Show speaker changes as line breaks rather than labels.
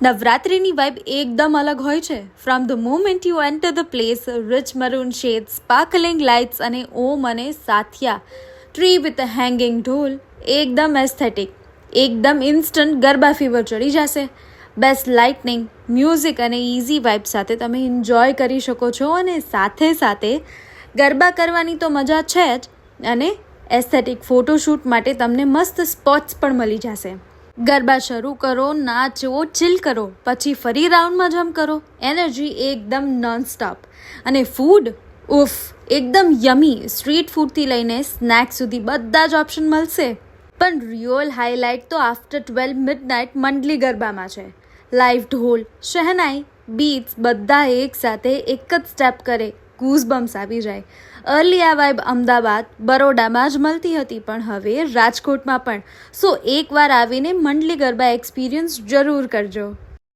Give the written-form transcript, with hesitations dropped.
નવરાત્રિની વાઇબ એકદમ અલગ હોય છે. From the moment you enter the place, rich maroon shade, sparkling lights અને ઓમ અને સાથિયા tree with a hanging dhol, એકદમ એસ્થેટિક, એકદમ ઇન્સ્ટન્ટ ગરબા ફીવર ચડી જશે. બેસ્ટ લાઇટનિંગ, મ્યુઝિક અને ઇઝી વાઇબ સાથે તમે એન્જોય કરી શકો છો અને સાથે સાથે ગરબા કરવાની તો મજા છે જ, અને એસ્થેટિક ફોટોશૂટ માટે તમને મસ્ત સ્પોટ્સ પણ મળી જશે. ગરબા શરૂ કરો, નાચો, ચિલ કરો, પછી ફરી રાઉન્ડમાં જમ્પ કરો. એનર્જી એકદમ નોન-સ્ટોપ. અને ફૂડ, ઉફ, એકદમ યમી. સ્ટ્રીટ ફૂડથી લઈને સ્નેક્સ સુધી બધા જ ઓપ્શન મળશે. પણ રિયલ હાઇલાઇટ તો આફ્ટર 12 મિડનાઇટ મંડલી ગરબામાં છે. લાઈવ ઢોલ, શહેનાઈ, બીટ્સ બધા એક સાથે એક જ સ્ટેપ કરે, ગૂઝબમ્સ આવી જાય. અર્લી આ વાઇબ અમદાવાદ, બરોડામાં જ મળતી હતી, પણ હવે રાજકોટમાં પણ. સો એકવાર આવીને મંડલી ગરબા એક્સપિરિયન્સ જરૂર કરજો.